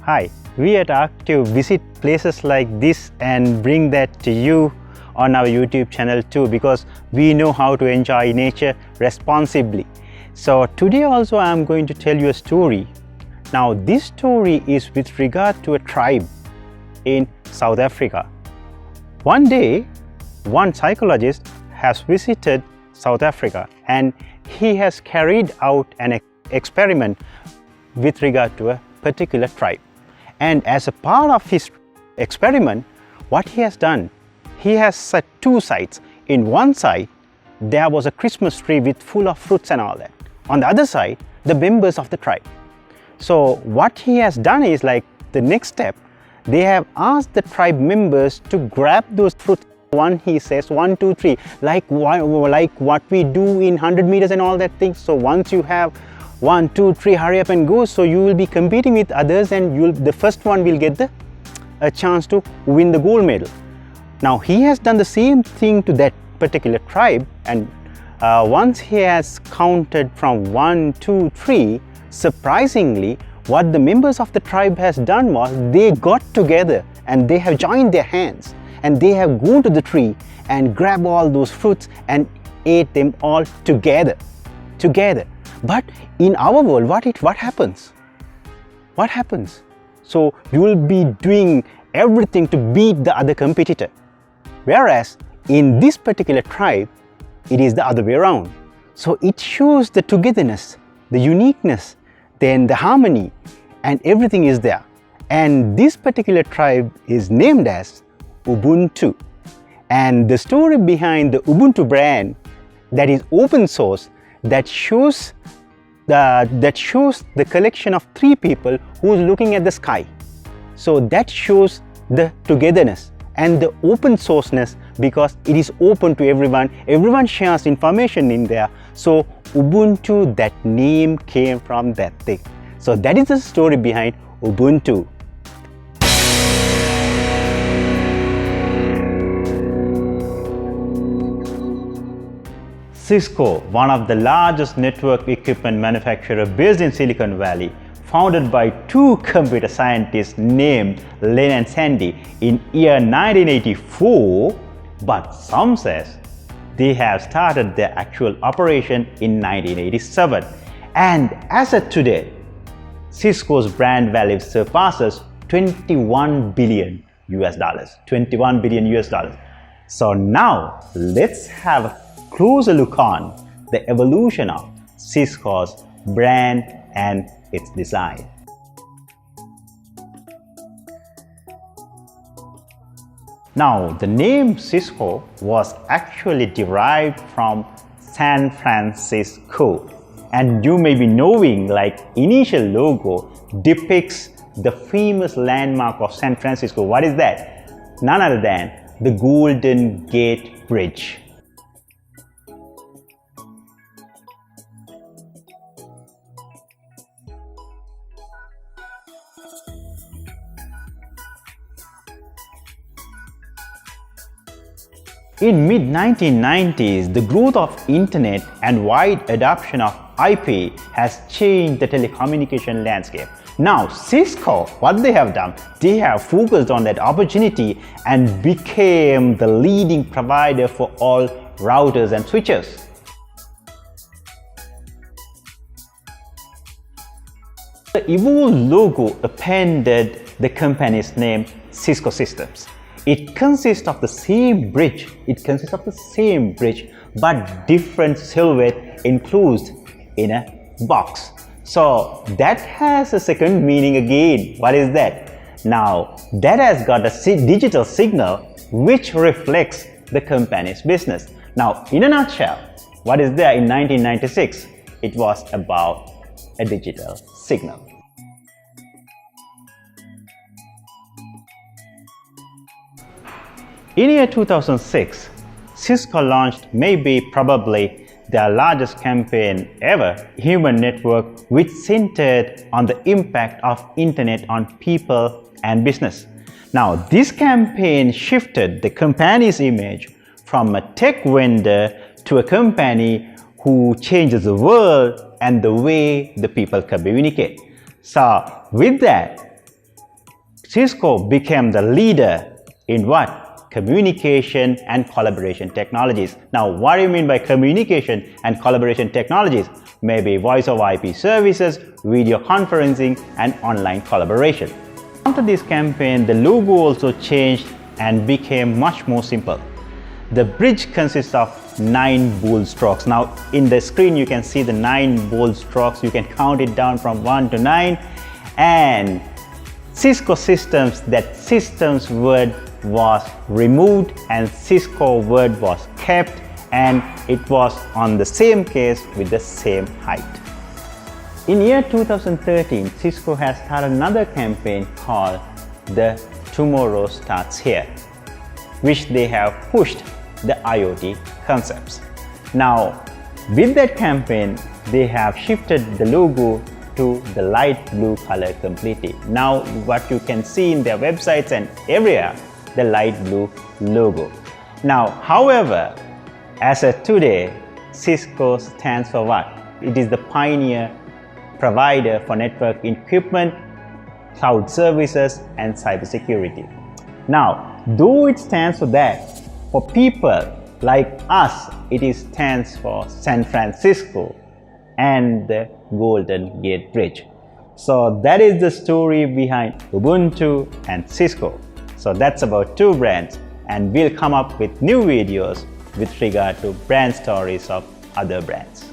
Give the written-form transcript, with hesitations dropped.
Hi, we at Active visit places like this and bring that to you on our YouTube channel too, because we know how to enjoy nature responsibly. So today also I am going to tell you a story. Now this story is with regard to a tribe in South Africa. One day, one psychologist has visited South Africa and he has carried out an experiment with regard to a particular tribe. And as a part of his experiment, what he has done, he has set two sides. In one side, there was a Christmas tree with full of fruits and all that. On the other side, the members of the tribe. So what he has done is, like, the next step, they have asked the tribe members to grab those fruits. One, he says, 1, 2, 3, like what we do in 100 meters and all that things. So once you have 1, 2, 3, hurry up and go. So you will be competing with others, and the first one will get a chance to win the gold medal. Now he has done the same thing to that particular tribe, and once he has counted from 1, 2, 3, surprisingly, what the members of the tribe has done was they got together and they have joined their hands and they have gone to the tree and grabbed all those fruits and ate them all together. But in our world, what happens? What happens? So you will be doing everything to beat the other competitor. Whereas in this particular tribe, it is the other way around. So it shows the togetherness, the uniqueness, then the harmony, and everything is there. And this particular tribe is named as Ubuntu. And the story behind the Ubuntu brand, that is open source, that shows the collection of 3 people who is looking at the sky. So that shows the togetherness and the open sourceness, because it is open to everyone. Everyone shares information in there. So Ubuntu, that name came from that thing. So that is the story behind Ubuntu. Cisco, one of the largest network equipment manufacturer based in Silicon Valley, founded by 2 computer scientists named Len and Sandy in year 1984, but some says they have started their actual operation in 1987. And as of today, Cisco's brand value surpasses $21 billion US. $21 billion US. So now let's have a closer look on the evolution of Cisco's brand and its design. Now, the name Cisco was actually derived from San Francisco, and you may be knowing, like, initial logo depicts the famous landmark of San Francisco. What is that? None other than the Golden Gate Bridge. In mid-1990s, the growth of internet and wide adoption of IP has changed the telecommunication landscape. Now Cisco, what they have done, they have focused on that opportunity and became the leading provider for all routers and switches. The evolved logo appended the company's name, Cisco Systems. It consists of the same bridge, but different silhouette enclosed in a box. So that has a second meaning again. What is that? Now that has got a digital signal which reflects the company's business. Now in a nutshell, what is there in 1996? It was about a digital signal. In year 2006, Cisco launched probably their largest campaign ever, Human Network, which centered on the impact of internet on people and business. Now, this campaign shifted the company's image from a tech vendor to a company who changes the world and the way the people communicate. So with that, Cisco became the leader in what? Communication and collaboration technologies. Now, what do you mean by communication and collaboration technologies? Maybe voice over IP services, video conferencing, and online collaboration. After this campaign, the logo also changed and became much more simple. The bridge consists of 9 bold strokes. Now, in the screen, you can see the 9 bold strokes. You can count it down from 1 to 9. And Cisco systems, that systems word was removed and Cisco word was kept, and it was on the same case with the same height. In year 2013, Cisco has started another campaign called the Tomorrow Starts Here, which they have pushed the IoT concepts. Now, with that campaign, they have shifted the logo to the light blue color completely. Now, what you can see in their websites and everywhere, the light blue logo. Now, however, as of today, Cisco stands for what? It is the pioneer provider for network equipment, cloud services, and cybersecurity. Now, though it stands for that, for people like us, it stands for San Francisco and the Golden Gate Bridge. So that is the story behind Ubuntu and Cisco. So that's about 2 brands, and we'll come up with new videos with regard to brand stories of other brands.